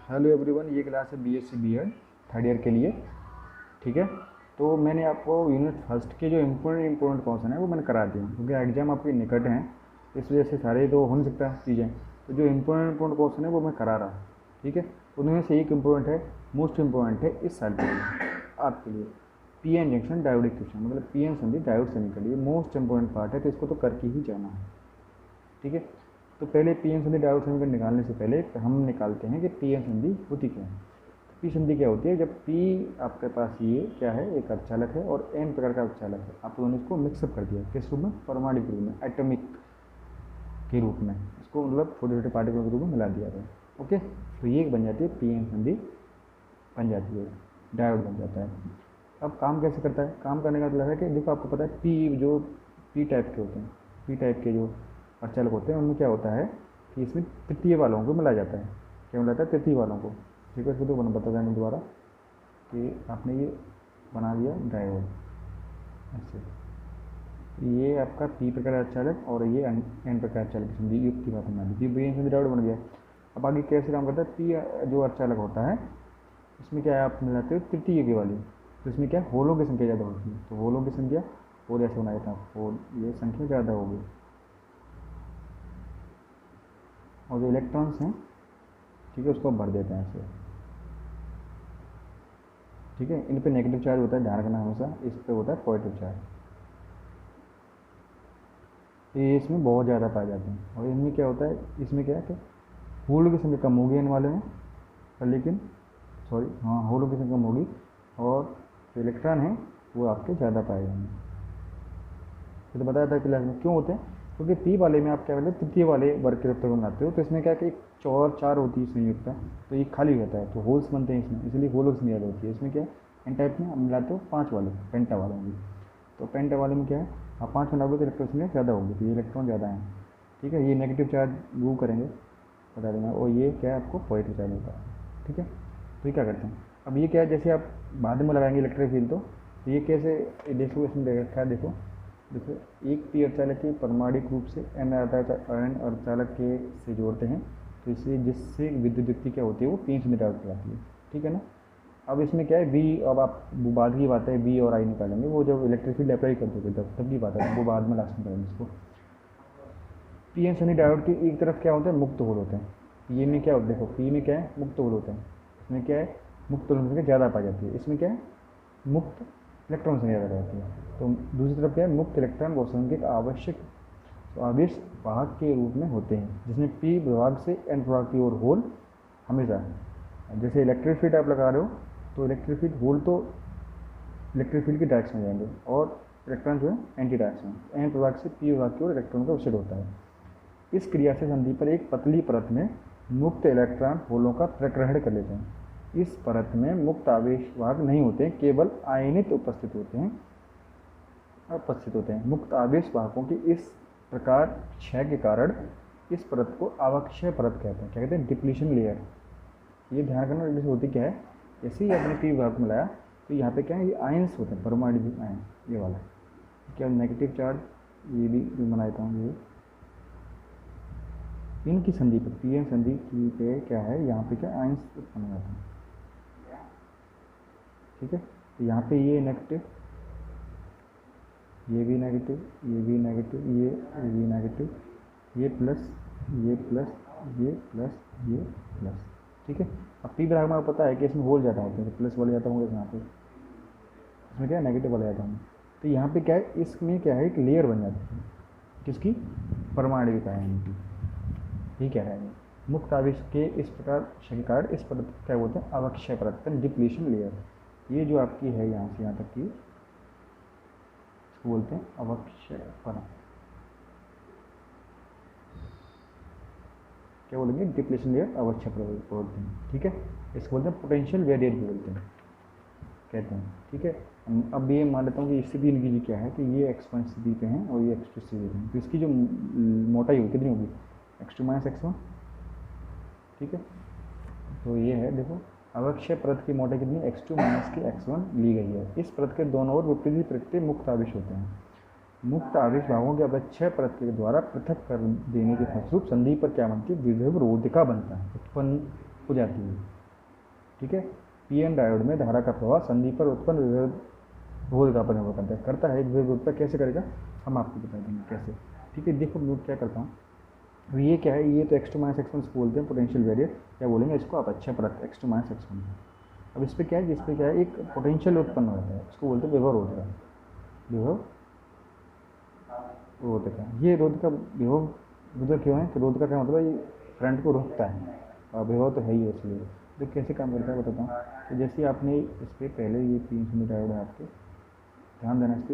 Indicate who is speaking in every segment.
Speaker 1: Hello everyone, ये class है BSc BEd third year के लिए। ठीक है, तो मैंने आपको यूनिट फर्स्ट के जो इम्पोर्टेंट क्वेश्चन है वो मैंने करा दिए, क्योंकि एग्जाम आपके निकट हैं, इस वजह से सारे तो हो नहीं सकता चीज़ें। तो जो इम्पोर्टेंट क्वेश्चन है वो मैं करा रहा हूँ। ठीक है, उनमें से एक इम्पोर्टेंट है, मोस्ट इम्पोर्टेंट है इस साल के लिए आपके लिए, P N junction diode equation, मतलब पी एन संधि डायोड संधि के लिए मोस्ट इम्पोर्टेंट पार्ट है, तो इसको तो करके ही जाना है। ठीक है, तो पहले पी एन संधि डायोड समीकरण निकालने से पहले हम निकालते हैं कि पी एन संधि होती क्या है। पी संधि क्या होती है? जब पी आपके पास ये क्या है, एक अर्धचालक है और एन प्रकार का अर्धचालक है, आप दोनों इसको मिक्सअप कर दिया, किस रूप में? परमाणु रूप में, एटॉमिक के रूप में, इसको मतलब छोटे छोटे पार्टिकल के रूप में मिला दिया गया। ओके, तो ये बन जाती है पी एन संधि, बन जाती है, डायोड बन जाता है। अब काम कैसे करता है? काम करने का मतलब है कि देखो, आपको पता है पी जो पी टाइप के होते हैं, पी टाइप के जो अर्धचालक होते हैं उनमें क्या होता है कि इसमें तृतीय वालों को मिलाया जाता है। क्या मिलाता है? तृतीय वालों को। ठीक है, इसको तो बता दें दोबारा कि आपने ये बना दिया डायोड ऐसे, ये आपका पी प्रकार अर्धचालक और ये एन प्रकार अर्धचालक की संधि युक्त की बात बना दी, बी एन संधि डायोड बन गया। अब आगे कैसे काम करता है? पी जो अर्धचालक होता है इसमें क्या है, आप मिलाते हो तृतीय की वाली, तो इसमें क्या है, होलों की संख्या ज़्यादा होती है, तो होलों की संख्या होल ऐसे बनाया था, होल ये संख्या ज़्यादा होगी, और जो इलेक्ट्रॉन्स हैं, ठीक है, उसको भर देते हैं ऐसे। ठीक है, इन पे नेगेटिव चार्ज होता है, ध्यान रखना हमेशा, इस पे होता है पॉजिटिव चार्ज, ये इसमें बहुत ज़्यादा पाए जाते हैं। और इनमें क्या होता है, इसमें क्या है कि होलों की संख्या कम होगी इन वाले में, पर लेकिन होलों की संख्या कम होगी और जो इलेक्ट्रॉन है वो आपके ज़्यादा पाए जाएंगे। तो बताया था क्लास में क्यों होते हैं, क्योंकि पी वाले में आप क्या बोलते हैं, तृतीय वाले वर्ग के रत्तों को बनाते हो, तो इसमें क्या कि चार होती है संयुक्त, तो ये खाली होता है, तो होल्स बनते हैं इसमें, इसलिए होलों की संख्या होती है। इसमें क्या है, एन टाइप में आप मिलाते हो 5 वाले, पेंटा वाले में, तो पेंटा वाले में क्या है, आप 5 बनाओगे तो इलेक्ट्रॉन संख्या ज़्यादा होगी, तो ये इलेक्ट्रॉन ज़्यादा है। ठीक है, ये नेगेटिव चार्ज मूव करेंगे, बता देंगे, और ये क्या है, आपको पॉजिटिव चार्ज होता है। ठीक है, तो ये क्या करते हैं, अब ये क्या है, जैसे आप बाद में लगाएंगे इलेक्ट्रिक फील्ड, तो ये कैसे देखो, इसमें दे रखा है, देखो एक पी अर्धचालक के परमाणिक रूप से एन अर्धचालक के से जोड़ते हैं, तो इससे जिससे विद्युत युक्ति क्या होती है, वो पी संधि डायोड कहलाती है। ठीक है ना। अब इसमें क्या है, बी, अब आप बाद की बात है, बी और आई निकालेंगे, वो जब इलेक्ट्रिक फील्ड अप्लाई कर दोगे तब की बात है, वो बाद में लास्ट में करेंगे इसको। पी एन संधि डायोड की एक तरफ क्या होता है, मुक्त होल होते हैं, ये में क्या होता है, देखो पी में क्या है, मुक्त होल होते हैं, इसमें क्या है, मुक्त होल संख्या ज़्यादा पाई जाती है, इसमें क्या है, मुक्त इलेक्ट्रॉन संख्या ज़्यादा रहती है। तो दूसरी तरफ क्या है, मुक्त इलेक्ट्रॉन बोसन के आवश्यक आवेश वाहक के रूप में होते हैं, जिसमें पी विभाग से एन विभाग की ओर होल हमेशा, जैसे इलेक्ट्रिक फील्ड आप लगा रहे हो, तो इलेक्ट्रिक फील्ड होल तो इलेक्ट्रिक फील्ड की डायरेक्शन में जाएंगे और इलेक्ट्रॉन जो है एंटी डायरेक्शन, एन विभाग से पी विभाग की ओर इलेक्ट्रॉन का विच्छेद होता है। इस क्रिया से संधि पर एक पतली परत में मुक्त इलेक्ट्रॉन होलों का प्रग्रहण कर लेते हैं। इस परत में मुक्त आवेश वाहक नहीं होते, केवल आयनित उपस्थित होते हैं। मुक्त आवेश वाहकों की इस प्रकार क्षय के कारण इस परत को अवक्षय परत कहते हैं। क्या कहते हैं? Depletion layer. ये ध्यान करना, जैसे होती क्या है, जैसे ही आपने पी विभाग में लाया तो यहाँ पे क्या है, ये आयंस होते हैं, परमाणु आयन, ये वाला क्या नेगेटिव चार्ज, ये भी बना देता हूँ, ये इनकी संधि पर, पी एन संधि की पे क्या है, यहाँ पे क्या आयंस उत्पन्न हो जाता है। ठीक है, तो यहाँ पे ये नेगेटिव, ये भी नेगेटिव, ये भी नेगेटिव, ये भी नेगेटिव, ये प्लस, ये प्लस, ये प्लस, ये प्लस। ठीक है, अब पी विभाग में आपको पता है कि इसमें होल ज़्यादा होते हैं, तो प्लस वाले जाता होंगे यहाँ पे, इसमें क्या है, नेगेटिव वाले जाता होंगे, तो यहाँ पे क्या है, इसमें क्या है, एक लेयर बन जाती है, किसकी? परमाणविक आयन की। ठीक है, मुक्त आवेश के इस प्रकार क्षय के कारण इस परत क्या बोलते हैं, अवक्षय परत, डिप्लीशन लेयर। ये जो आपकी है यहाँ से यहाँ तक की, इसको बोलते हैं अवक्षय परत, क्या बोलेंगे, डिप्लीशन लेयर, अवक्षय परत बोलते हैं। ठीक है, इसको बोलते हैं पोटेंशियल वेरिएट भी बोलते हैं, कहते हैं। ठीक है, अब ये मान लेता हूँ कि स्थिति इनकी जी क्या है, कि ये x1 स्थिति पे हैं और ये x2 स्थिति पे हैं, तो इसकी जो मोटाई होगी कितनी होगी, x2 माइनस x1। ठीक है, तो ये है, देखो अवक्षय परत की मोटाई कितनी, x2 माइनस की x1 ली गई है। इस परत के दोनों ओर विपरीत प्रकृति मुक्त आवेश होते हैं। मुक्त आवेश भागों के अवक्षय परत के द्वारा पृथक कर देने के फलस्वरूप संधि पर क्या बनती है, विभव रोधिका बनता है, उत्पन्न हो जाती है। ठीक है। पीएन डायोड में धारा का प्रवाह संधि पर उत्पन्न विरोध का पर निर्भर करता है। एक विरोध उत्पन्न कैसे करेगा हम आपको बता देंगे कैसे। ठीक है, देखो मैं क्या करता हूँ, अब ये क्या है, ये तो x2 - x1 इसको बोलते हैं पोटेंशियल बैरियर, क्या बोलेंगे इसको आप, अच्छे परत x2 - x1। अब इस पर क्या है, जिस पे क्या है एक पोटेंशियल उत्पन्न होता है, इसको बोलते हैं विभव रोध का, विभव रोध का। ये रोध का विभव रोध क्यों है, तो रोध का क्या मतलब ये करंट को रोकता है, और विभव तो है ही है इसलिए। तो कैसे काम करता है बताता हूँ। तो जैसे आपने इस पर पहले ये 3 सेमी डायोड है आपके, ध्यान देना इस पर,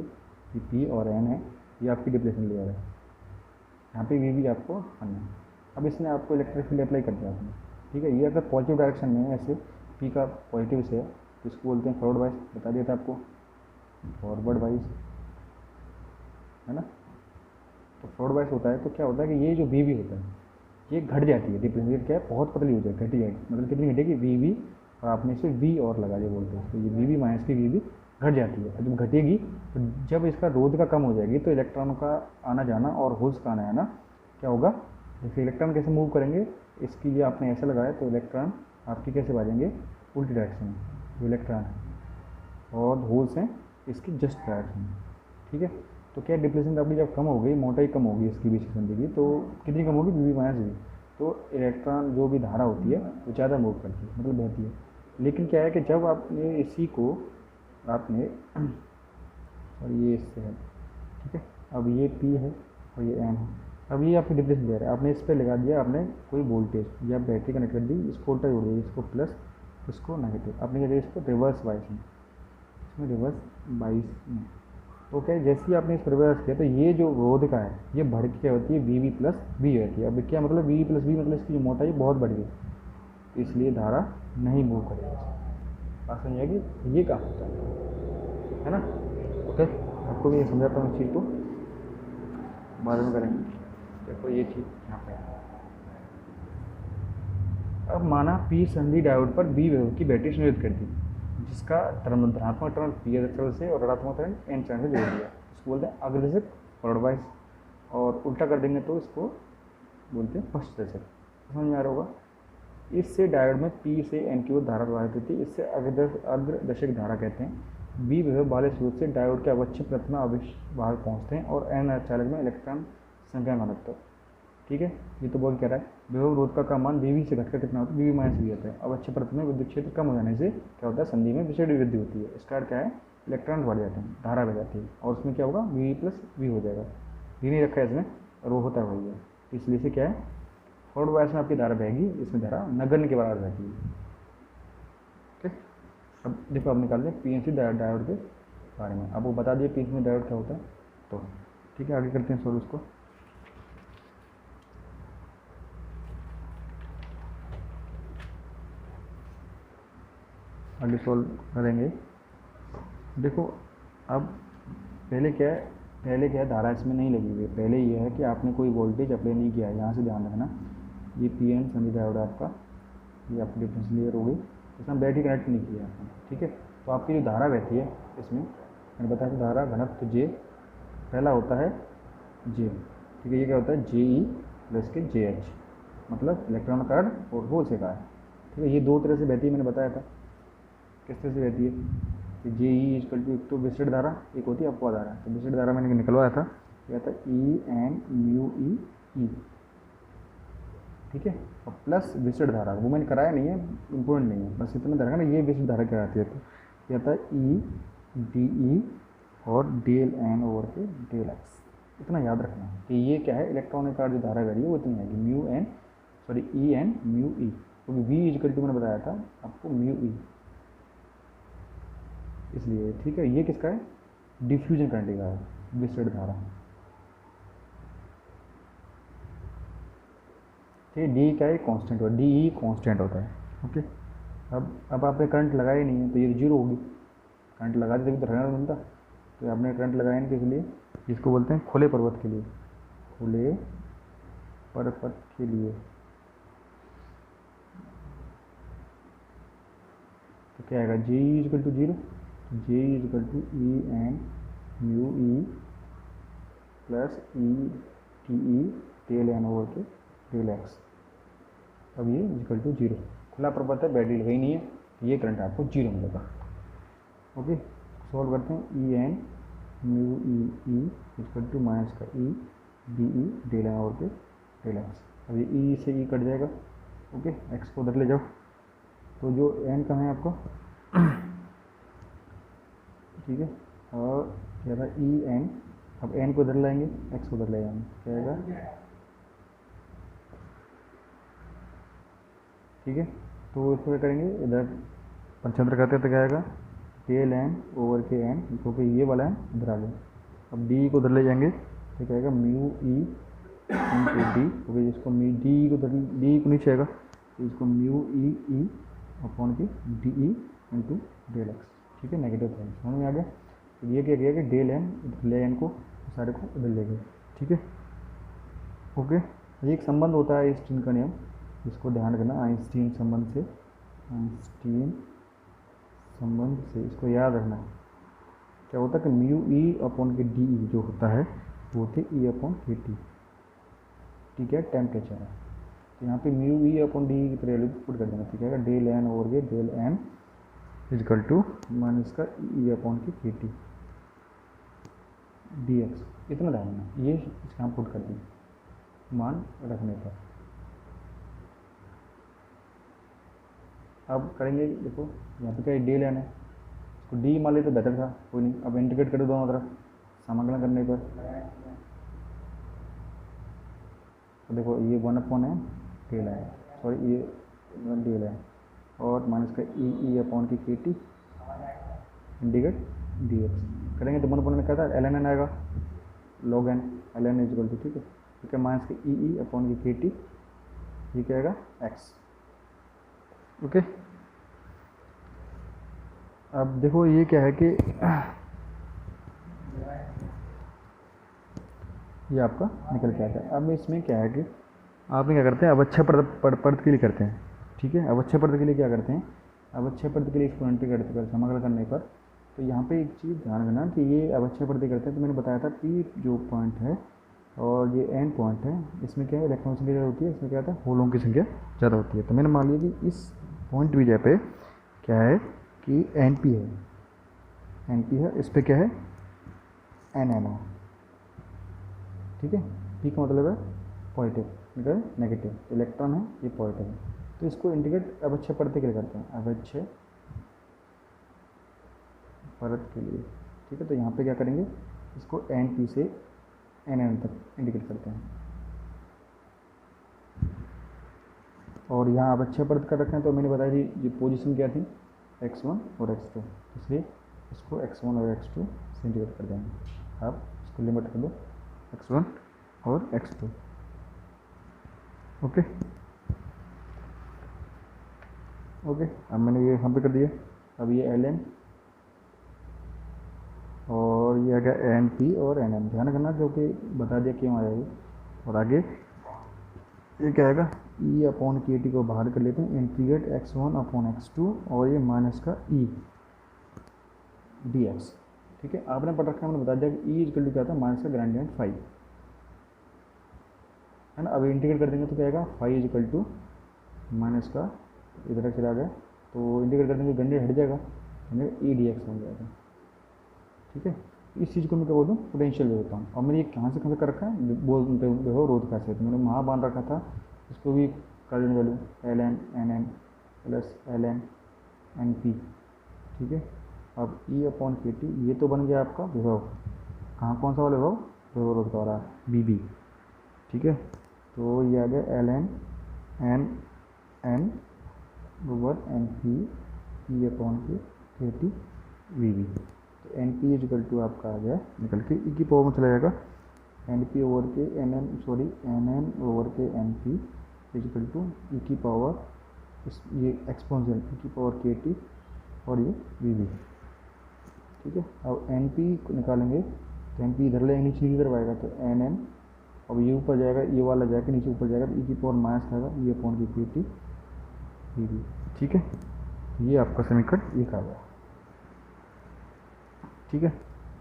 Speaker 1: ये पी और एन है, ये आपकी डिप्लेशन लेयर है, यहाँ पे वी भी आपको करना है। अब इसने आपको इलेक्ट्रिक फील्ड अप्लाई कर दिया आपने, ठीक है। ये अगर पॉजिटिव डायरेक्शन में है, ऐसे पी का पॉजिटिव से है तो इसको बोलते हैं फॉरवर्ड वाइज, बता दिया था आपको, फॉरवर्ड वाइज है ना। तो फॉरवर्ड वाइज होता है तो क्या होता है कि ये जो वी भी होता है ये घट जाती है, डिप्लेशन क्या है बहुत पतली हो जाएगी, घटी जाएगी, मतलब कितनी घटेगी, वी वी, और आपने इसे वी और लगा दिया बोलते हैं, तो ये वी वी माइनस की वी वी घट जाती है। और जब घटेगी तो जब इसका रोध का कम हो जाएगी तो इलेक्ट्रॉनों का आना जाना और होल्स का आना जाना क्या होगा, जैसे इलेक्ट्रॉन कैसे मूव करेंगे, इसके लिए आपने ऐसा लगाया तो इलेक्ट्रॉन आपके कैसे भागेंगे, उल्टी डायरेक्शन में, जो इलेक्ट्रॉन है, और होल्स हैं इसकी जस्ट डायरेक्शन में, ठीक है। तो क्या डिप्लेशन आपकी जब कम हो गई, मोटाई कम होगी इसकी बीच की संधि की, तो कितनी कम होगी, वी वी माइनस वी, तो इलेक्ट्रॉन जो भी धारा होती है वो ज़्यादा मूव करती है, मतलब बहती है। लेकिन क्या है कि जब आपने इसी को आपने और ये इससे है, ठीक है, अब ये P है और ये N है, अब ये आपकी डिप्लेशन दे रहा है, आपने इस पर लगा दिया आपने कोई वोल्टेज या बैटरी कनेक्ट कर दी, इसको उल्टा जोड़ दिया, इसको प्लस इसको नेगेटिव, आपने क्या दिया इसको रिवर्स बाइस में, इसमें रिवर्स बाइस में। तो क्या है, जैसे ही आपने इस पर रिवर्स किया तो ये जो रोध का है ये बढ़ के क्या होती है, वी वी प्लस वी होती है। अब क्या मतलब वी वी प्लस वी, मतलब इसकी जो मोटाई बहुत बढ़ गई, इसलिए धारा नहीं मूव करेगी। बात समझ आएगी, ये काम होता है ना। ओके, आपको भी समझाता हूँ इस चीज़ को, बाद में करेंगे। देखो ये चीज़ यहाँ पे है। अब माना पी संधि डायोड पर बी विभव की बैटरी संयोजित कर दी, जिसका धनात्मक टर्मिनल पी एक्सल से और ऋणात्मक टर्मिनल एन चरण से जोड़ दिया, इसको बोलते हैं अग्रदर्शक फॉरवर्ड वाइज, और उल्टा कर देंगे तो इसको बोलते हैं पश्चदर्शक। समझ में आ रहा होगा। इससे डायोड में पी से एन की ओर धारा प्रवाहित होती है, इससे अग्रदर्शक धारा कहते हैं। बी विभव वाले स्रोत से डायोड के अवच्छिन्न परत में आवेश बाहर पहुँचते हैं और एन चालक में इलेक्ट्रॉन संख्या घनत्व, ठीक है। ये तो बहुत कह रहा है विभव रोध का मान वी वी से घटकर कितना होता है, वी वी माइनस वी होता है। अवच्छिन्न परत में विद्युत क्षेत्र कम हो जाने से क्या होता है, संधि में विषय वृद्धि होती है, इसका अर्थ क्या है, इलेक्ट्रॉन बढ़ जाते हैं, धारा बढ़ जाती है, और उसमें क्या होगा, वी वी प्लस वी हो जाएगा। वी नहीं रखा है इसमें, और वो होता है वही है, इसलिए से क्या है, फॉरवर्ड वाइस में आपकी धारा बहेगी, इसमें धारा नगण्य के बराबर बहती है। ठीक, अब देखो अब निकालते हैं पीएनसी डायोड के बारे में, आपको बता दिए पीएनसी डायोड क्या होता है। तो ठीक है, आगे करते हैं सॉल्व उसको। आगे सॉल्व करेंगे। देखो अब पहले क्या है, धारा इसमें नहीं लगी हुई है। पहले ये है कि आपने कोई वोल्टेज अप्लाई नहीं किया है, यहाँ से ध्यान रखना। ये पी एन संधि डायोड आपका, ये आपकी डिफरेंस क्लियर हो गई, इसमें बैटरी कनेक्ट नहीं किया आपने, ठीक है। तो आपकी जो धारा बहती है इसमें, मैंने बताया था धारा घनत्व जे, पहला होता है जे, ठीक है। ये क्या होता है, जे ई प्लस के जे एच, मतलब इलेक्ट्रॉन का अर्थ और होल से का है, ठीक है। ये दो तरह से बहती है, मैंने बताया था किस तरह से बहती है कि जे ई इक्वल टू, एक तो विशिष्ट धारा, एक होती है अपवाद धारा। तो विशिष्ट धारा मैंने निकलवाया था, क्या था, ई एन म्यू ई ई, ठीक है, और प्लस विशिष्ट धारा, वो मैंने कराया नहीं है, इम्पोर्टेंट नहीं है, बस इतना देखा ना, ये विशिष्ट धारा क्या आती है। तो क्या था, ई डी ई और del N over K del x, इतना याद रखना है कि ये क्या है, इलेक्ट्रॉनिक का जो धारा वैल्यू वो इतनी आएगी, mu N sorry E N mu E, क्योंकि वी इक्वल टू मैंने बताया था आपको म्यू ई, इसलिए ठीक है। ये किसका है, डिफ्यूजन करंट का है, विशिष्ट धारा, ठीक है। डी क्या है, कांस्टेंट होता है, डी ई कांस्टेंट होता है, ओके। अब आपने करंट लगाया ही नहीं है तो ये जीरो होगी, करंट लगा देते तो रहना बनता, तो आपने करंट लगाया नहीं, किस लिए, जिसको बोलते हैं खुले पर्वत के लिए, खुले पर्वत के लिए। तो क्या आएगा, J E equal to zero, J E equal to E N mu E plus E T E del N over K del X. अब ये इक्वल टू जीरो, खुला पर्वत है, बैटरी लगाई नहीं है, ये करंट आपको 0 मिलेगा। ओके, सॉल्व करते हैं। E N mu E equal to minus का E D E del N और के डेल एक्स। अब ये ई से ई कट जाएगा। ओके, एक्स को उधर ले जाओ, तो जो एन कहाँ है आपका, ठीक है, और क्या था ई एन, अब एन को उधर लाएंगे, एक्स को उधर ले जाएंगे, क्या आएगा, ठीक है। तो इसको क्या करेंगे, इधर पंचतंत्र करते हैं तो क्या आएगा, del N over K N, क्योंकि ये वाला है इधर आ गया। अब डी को उधर ले जाएंगे तो क्या आएगा, म्यू ई इंटू डी, क्योंकि इसको म्यू डी को उधर, डी को नीचे आएगा, तो इसको म्यू ई अपॉन की D E into del X, ठीक है, नेगेटिव साइन, समझ में आ गया। तो ये क्या किया कि डेल एन ले एन को सारे को उधर ले गए, ठीक है। ओके, ये एक संबंध होता है आइंस्टीन का नियम, इसको ध्यान रखना, आइंस्टीन संबंध से, आइंस्टीन संबंध से इसको याद रखना। क्या होता है कि म्यू ई अपॉन के डी ई जो होता है वो होते ई अपॉन के टी, ठीक है, टेम्परेचर है। तो यहाँ पे म्यू ई अपॉन डी की वैल्यू पुट कर देना, ठीक है, del N over K del N is equal to minus का ई अपॉन के टी डी एक्स, इतना ध्यान रखना, ये इसका हम पुट कर दें मान रखने पर। अब करेंगे, देखो यहाँ पे क्या डेल एन है, इसको डी मान ले तो बेहतर था, कोई नहीं। अब इंटीग्रेट कर दो दोनों तरफ, समाकलन करने पर तो देखो ये 1 अपॉन है डेल है, सॉरी ये डेल है, और माइनस का ई अपॉन की के टी इंटीग्रेट डी एक्स करेंगे तो 1 अपॉन में क्या था, एल एन आएगा, log N, L N is equal to, ठीक है, ठीक है, माइनस का ई अपॉन की के टी, ये क्या आएगा, एक्स। ओके, अब देखो ये क्या है कि ये आपका निकल के आता है। अब इसमें क्या है कि आपने क्या करते हैं, अवच्छय पर्त के लिए करते हैं, ठीक है, अवच्छय पर्त के लिए क्या करते हैं, अवच्छय पर्त के लिए इसको इंटीग्रेट करते समाकलन करने पर, तो यहाँ पे एक चीज़ ध्यान रखना कि ये अवच्छय पर्त करते हैं, तो मैंने बताया था पी जो पॉइंट है और ये एन पॉइंट है, इसमें क्या है, इलेक्ट्रॉन की संख्या ज़्यादा होती है, इसमें क्या होता है, होलों की संख्या ज़्यादा होती है। तो मैंने मान लिया कि इस पॉइंट विजय पे क्या है कि एन पी है, एन पी है, इस पर क्या है, एन एन है, ठीक है, पी का मतलब है पॉजिटिव, मतलब नेगेटिव, इलेक्ट्रॉन है ये पॉजिटिव है, तो इसको इंटीग्रेट अवच्छय पर्त के लिए करते हैं, अवच्छय पर्त के लिए, ठीक है। तो यहाँ पे क्या करेंगे, इसको एन पी से एन एन तक इंटीग्रेट करते हैं, और यहाँ अवच्छय पर्त कर रखे हैं, तो मैंने बताया थी ये पोजीशन क्या थी, x1 और x2, इसलिए इसको x1 और x2 से इंटीग्रेट कर देंगे। आप इसको लिमिट कर दो x1 और x2, ओके ओके। अब मैंने ये यहाँ पे कर दिया। अब ये ln और ये आ गया np और nm, ध्यान करना क्योंकि बता दिया क्यों आया ये। और आगे ये क्या आएगा, ई अपॉन के टी को बाहर कर लेते हैं, इंटीग्रेट x1 अपॉन x2 और ये माइनस का ई डी एक्स, ठीक है। आपने पढ़ रखा है, मैंने बता दिया कि ई इक्वल टू क्या था, माइनस का ग्रेडियंट फाइव, है ना। अब इंटीग्रेट कर देंगे तो क्या आएगा, five is equal to minus का इधर चला गया, तो इंटीग्रेट कर देंगे ग्रेडियंट हट जाएगा, ई डी एक्स बन जाएगा, ठीक है। इस चीज़ को मैं क्या बोलता हूँ, पोटेंशियल वेव होता हूँ। और मैंने ये कहाँ से कर रखा है, बोलते हो रोध कैसे, तो मैंने वहाँ बांध रखा था, इसको भी कार्डिन value L N N N plus L N N P, ठीक है। अब ई अपॉन के टी, ये तो बन गया आपका विभव, कहाँ कौन सा वाला विभव, विभव रोध का वाला बी बी, ठीक है। तो ये आ गया L N N N over N P E upon के टी वी बी। तो N P is equal to आपका आ गया निकल के ई की पावर में चला जाएगा, N P over K N N, sorry N N over K N P is equal to E की पावर, इस ये एक्सपोनेंशियल ई की पावर के टी और ये वी बी, ठीक है। अब एन पी निकालेंगे तो एन पी इधर ले नीचे की तरफ आएगा, तो एन एन, अब ये ऊपर जाएगा, ये वाला जाएगा नीचे ऊपर जाएगा, तो ई की पावर माइनस आएगा ई अपॉन की के टी वी बी, ठीक है। ये आपका समीकरण एक आ गया, ठीक है।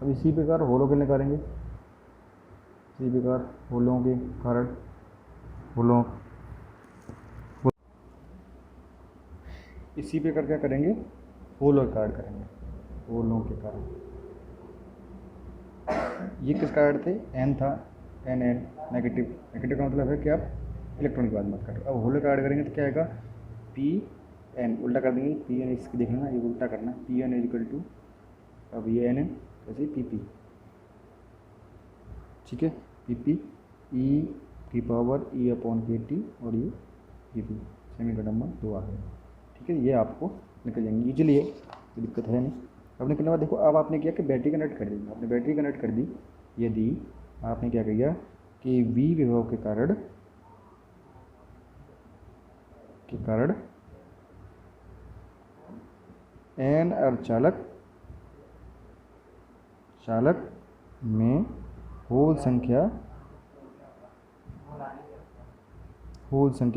Speaker 1: अब इसी प्रकार होलों के निकालेंगे, इसी प्रकार होलों के कारण होलों इसी पे कर क्या करेंगे, होलों के कार्ड करेंगे, होलों के कार्ड। ये किस कार्ड थे, एन था, एन एन नेगेटिव, नेगेटिव का मतलब है कि आप इलेक्ट्रॉन की बात मत करो। अब होलो कार्ड करेंगे तो क्या आएगा, पी एन, उल्टा कर देंगे, पी एन इसकी देखना, ये उल्टा करना, P N is equal to, अब ये एन एन कैसे पी पी, ठीक है, पी पी ई की पावर ई अपॉन के टी, और ये पी पी, सेमी नंबर 2 आ गया, ठीक है। ये आपको निकल जाएंगे इजीली है, कोई दिक्कत है नहीं। अब निकलने के बाद देखो, अब आपने किया कि बैटरी कनेक्ट कर दी, आपने बैटरी कनेक्ट कर दी। यदि आपने क्या किया कि वी विभव के कारण एन अर्धचालक में होल संख्या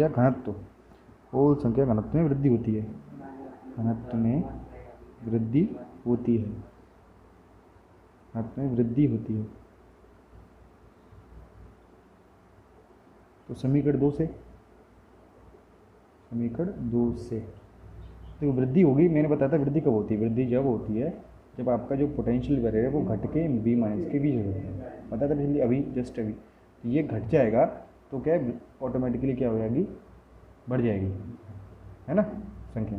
Speaker 1: घनत्व में वृद्धि होती है, घनत्व में वृद्धि होती है। तो समीकरण 2 से देखो वृद्धि होगी, मैंने बताया था वृद्धि कब होती है, वृद्धि जब होती है जब आपका जो पोटेंशियल बैरियर है वो घट के बी माइनस के बीच हो जाता है, बताया था पिछले अभी जस्ट अभी। तो ये घट जाएगा तो क्या है, ऑटोमेटिकली क्या हो जाएगी, बढ़ जाएगी, है ना संख्या।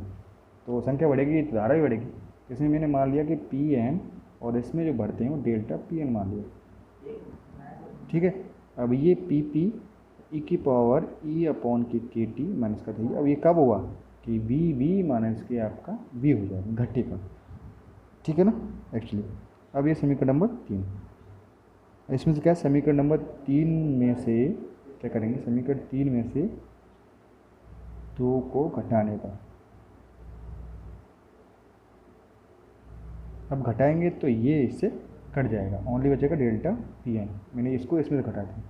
Speaker 1: तो संख्या बढ़ेगी तो धारा भी बढ़ेगी। इसमें मैंने मान लिया कि पी एन और इसमें जो बढ़ते हैं वो डेल्टा पी एन मान लिया, ठीक है। अब ये पी पी ई की पावर ई अपॉन के टी माइनस का था। अब ये कब हुआ कि वी वी माइनस के आपका वी हो जाएगा घट्टी का, ठीक है ना एक्चुअली। अब ये समीकरण नंबर 3, इसमें से क्या समीकरण नंबर 3 में से क्या करेंगे, समीकरण 3 में से 2 को घटाने का। अब घटाएंगे तो ये इससे कट जाएगा, ओनली बचेगा डेल्टा पी एन, मैंने इसको इसमें से घटा दिया।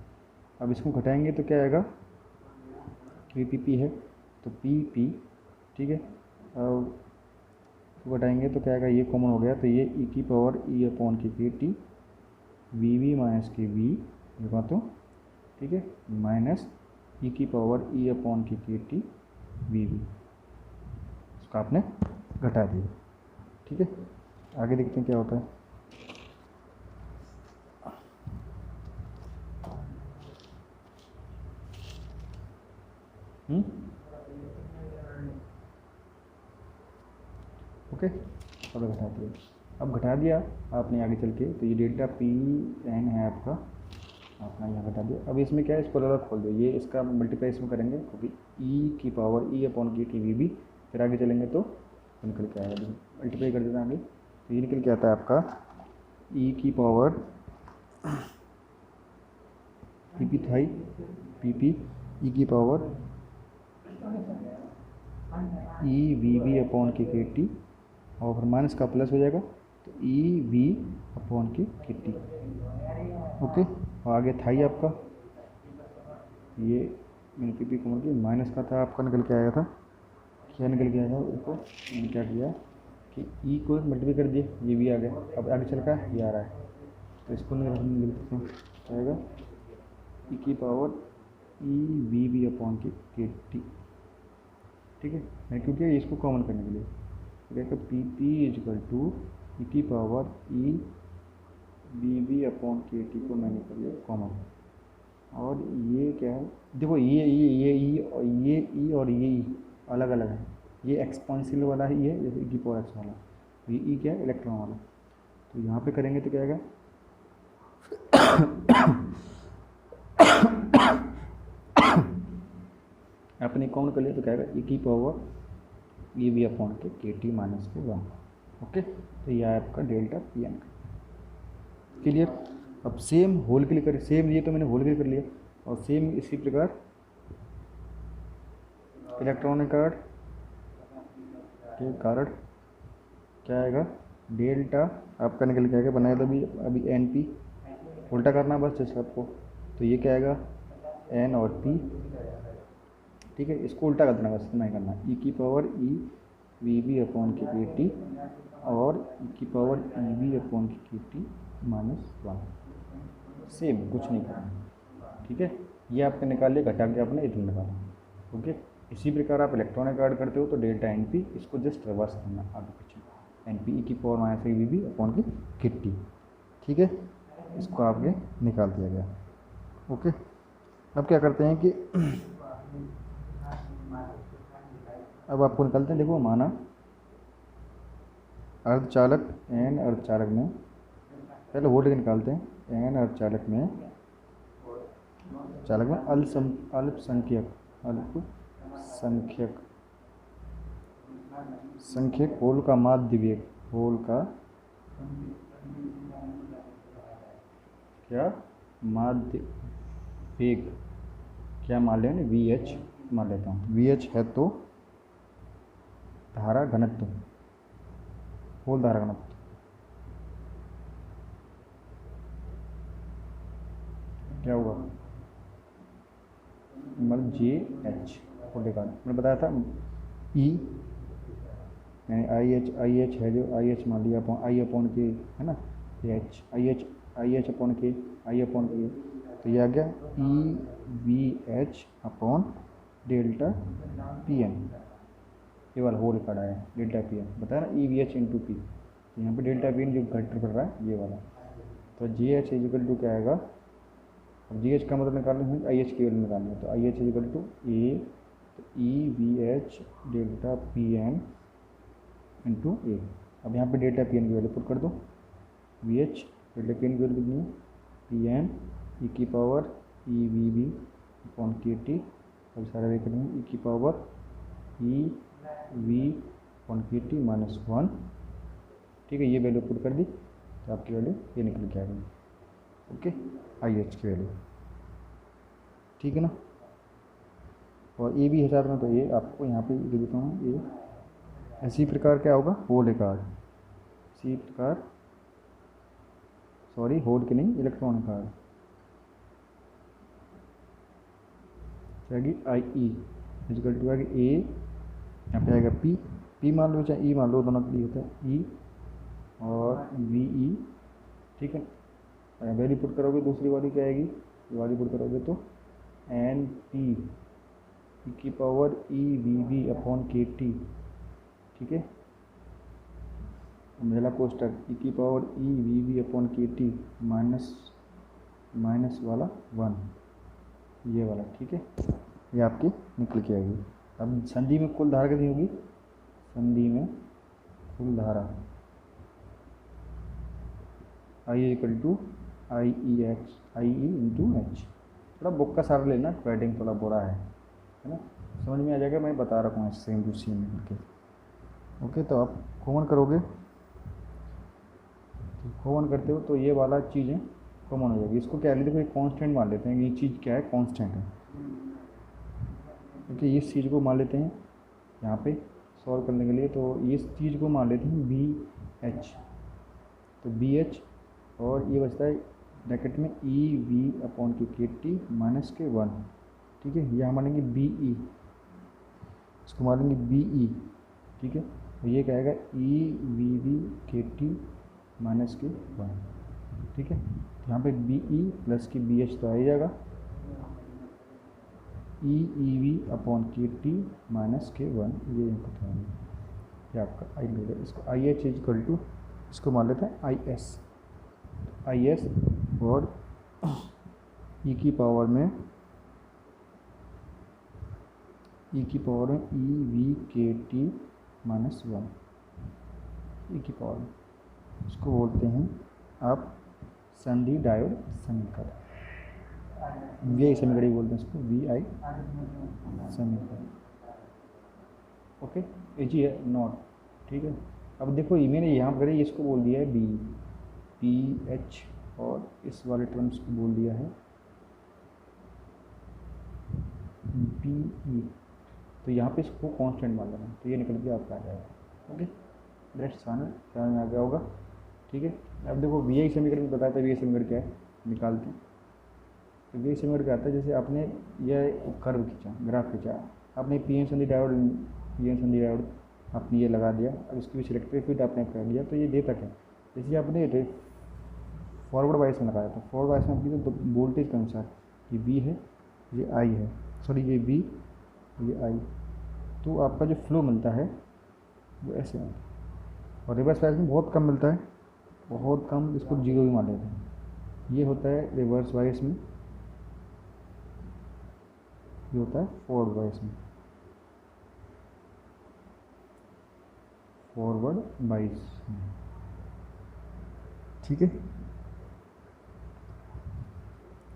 Speaker 1: अब इसको घटाएंगे तो क्या आएगा, पी पी पी है तो पी पी, ठीक है। अब घटाएंगे तो क्या आएगा, ये कॉमन हो गया तो ये ई की पावर ई अपॉन के टी वी वी माइनस के वी होगा, तो ठीक है, माइनस ई की पावर ई अपॉन के टी वी वी, इसको आपने घटा दिया, ठीक है। आगे देखते हैं क्या होता है। ओके, चलो घटा दिया। अब घटा दिया आपने आगे चल के, तो ये डेल्टा पी एन है आपका, आपने यहाँ घटा दिया। अब इसमें क्या है, इसको अलग खोल दो, ये इसका मल्टीप्लाई इसमें करेंगे क्योंकि ई की पावर ई अपॉन की टी वी भी, फिर आगे चलेंगे तो निकल के आएगा, मल्टीप्लाई कर देना आगे, तो ये निकल के आता है आपका ई की पावर पी पी थाई पी पी ई की पावर ई वी वी अपॉन के टी, और फिर माइनस का प्लस हो जाएगा तो ई वी अपॉन के टी, ओके। और आगे था ही आपका, ये मैंने पी पी कॉमन की माइनस का था आपका, निकल के आया था, क्या निकल के आया था उसको, मैंने क्या किया कि ई को मल्टीप्लाई कर दिया, ये भी आ गया। अब आगे चल का ये आ रहा है तो इसको निकल सकते हैं, आएगा ई की पावर ई वी वी अपॉन के टी, ठीक है। मैं क्योंकि इसको कॉमन करने के लिए देखो P P is equal to E की पावर ई वी वी अपॉन के टी को मैंने कर लिया कॉमन, और ये क्या है, देखो ये ई और ये ई और ये ई अलग अलग है, ये एक्सपांसिव वाला ही है जैसे ई की पावर एक्स वाला, ये ई क्या है इलेक्ट्रॉन वाला। तो यहाँ पे करेंगे तो क्या आएगा आपने कॉमन कर लिया तो क्या आएगा ई की पावर ई वी अपॉन के टी माइनस के 1, ओके। तो यह है आपका डेल्टा पी एन क्लियर। अब सेम होल के लिए करें, सेम ये तो मैंने होल के लिए कर लिया, और सेम इसी प्रकार इलेक्ट्रॉनिक कार्ड क्या आएगा, डेल्टा आपका निकल के आएगा, बनाया था अभी एन पी, उल्टा करना बस जैसे आपको, तो ये क्या आएगा एन और पी, ठीक है। इसको उल्टा कर देना बस, इतना ही करना, ई की पावर ई वी वी अपॉन के टी और ई की पावर ई वी अपॉन के टी माइनस 1, सेम कुछ नहीं करना, ठीक है। ये आपने निकाल लिया, घटा के आपने इतना निकाला, ओके। इसी प्रकार आप इलेक्ट्रॉन का ऐड करते हो तो डेल्टा एन पी, इसको जस्ट रिवर्स करना आगे पीछे, एन पी ई की power minus V B upon की किट्टी। ठीक है, इसको आपके निकाल दिया गया। ओके, अब क्या करते हैं कि अब आपको निकालते हैं। देखो माना अर्धचालक एन अर्धचालक में, पहले वोल्टेज निकालते हैं। एन अर्धचालक में अल्पसंख्यक होल का माध्य वेग, होल का क्या माध्य वेग क्या मान लें, वी एच मान लेता हूँ। वी एच है तो धारा घनत्व, होल धारा घनत्व, क्या हुआ मतलब जे एच को निकाल, मैंने बताया था ई यानी आई एच है जो आई एच मान लिया अपॉन आई अपॉन के, है ना, एच आई एच अपॉन के, आई अपॉन के, तो ये आ गया E V H upon delta P N. ये वाला होल रिकॉर्ड आया डेल्टा पी एन, बताया ना, E V H into P. यहाँ पे डेल्टा पी एन जो घट कर रहा है ये वाला, तो जे एच इजिकल टू क्या आएगा। अब जी एच का मतलब निकालना है, आई एच की वैल्यू निकालनी है, तो I H equal to A e V H delta P N into A. अब यहाँ पे डेल्टा पी एन की वैल्यू पुट कर दो, V H delta P N की वैल्यू कितनी है, पी एन ई की पावर ई वी बी अपॉन के टी, अब सारा वे करेंगे ई की पावर ई वी अपॉन के टी माइनस वन। ठीक है, ये वैल्यू पुट कर दी तो आपकी वैल्यू ये निकल के आ गई। ओके, आई एच की वैल्यू, ठीक है ना। और ए भी है साथ में, तो ये आपको यहाँ पे दे देता हूँ ए। इसी प्रकार क्या होगा, होल रिकॉर्ड, इसी प्रकार सॉरी होल की नहीं, इलेक्ट्रॉन रिकॉर्ड जाएगी आई ई इजिकल टू आएगी ए, यहाँ पे आएगा पी, पी मान लो चाहे ई मान लो, दोनों के लिए होता है ई और वी ई। ठीक है, वैल्यू पुट करोगे दूसरी वाली क्या आएगी, ये वाली पुट करोगे तो एन पी ई की पावर ई वी बी अपॉन के टी। ठीक है, पहला कोष्टक ई की पावर ई वी बी अपॉन के टी माइनस वाला वन, ये वाला। ठीक है, ये आपकी निकल के आएगी। अब संधि में कुल धारा कितनी होगी, संधि में कुल धारा I equal to I e into H. थोड़ा बुक का सारा लेना, राइटिंग थोड़ा बुरा है ना, समझ में आ जाएगा, मैं बता रखा हूँ सेम टू सेम करके। ओके, तो आप कॉमन करोगे, तो कॉमन करते हो तो ये वाला चीज़ें कॉमन हो जाएगी। इसको क्या लेते हैं, कांस्टेंट मान लेते हैं, ये चीज़ क्या है, कांस्टेंट है। क्योंकि इस चीज़ को मान लेते हैं यहाँ पे सॉल्व करने के लिए, तो इस चीज़ को मान लेते हैं बी एच, तो बी एच और ये बचता है ब्रैकेट में ई वी अपॉन के टी माइनस के वन। ठीक है, यहाँ मानेंगे बी ई, इसको मानेंगे बी ई। ठीक है, तो ये क्या आएगा ई वी वी के टी माइनस के वन। ठीक है, यहाँ पे बी ई प्लस की बी एच तो आ ही जाएगा, ई वी अपॉन के टी माइनस के वन, ये इनपुट है, ये आपका आई मिलेगा। इसको आई एच इक्वल टू, इसको मान लेते हैं आई एस, आई एस और ई की पावर में ई वी के टी माइनस वन, ई की पावर में, इसको बोलते हैं आप संधि डायोड समीकरण, वी आई समीकरण बोलते हैं इसको, वी आई समीकरण। ओके, एजी है नॉट। ठीक है, अब देखो मैंने यहाँ पर इसको बोल दिया है बी पी एच, और इस वाले टर्म्स को बोल दिया है बी ई, तो यहाँ पे इसको कांस्टेंट मान लेना, तो ये निकल के आपका आ जाएगा। ओके, नेक्स्ट समझ में आ गया होगा। ठीक है, अब देखो वी आई समीकरण बताया था, वी आई समीकरण क्या है निकालते हैं। तो वी आई समीकरण क्या आता है, जैसे आपने यह कर्व खींचा, ग्राफ खींचा, आपने पी एन संधि डायोड आपने ये लगा दिया, अब इसकी भी सिलेक्टिव फील्ड आपने कर दिया, तो ये देता क्या, जैसे आपने फॉरवर्ड वाइस में लगाया, तो फॉरवर्ड वाइस में आपकी तो वोल्टेज के अनुसार ये बी है, ये आई है, सॉरी ये बी, ये आई, तो आपका जो फ्लो मिलता है वो ऐसे मिलता है। और रिवर्स बायस में बहुत कम मिलता है, बहुत कम, इसको जीरो भी मान लेते हैं। ये होता है रिवर्स बायस में, ये होता है फॉरवर्ड बायस में, फॉरवर्ड बायस। ठीक है,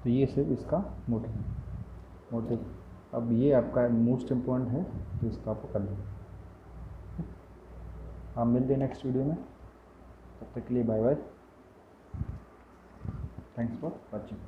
Speaker 1: तो ये सिर्फ इसका मोटिव। अब ये आपका मोस्ट इम्पोर्टेंट है, तो इसका आपको कर लो। आप मिलते हैं नेक्स्ट वीडियो में, तब तक के लिए bye bye, thanks for watching.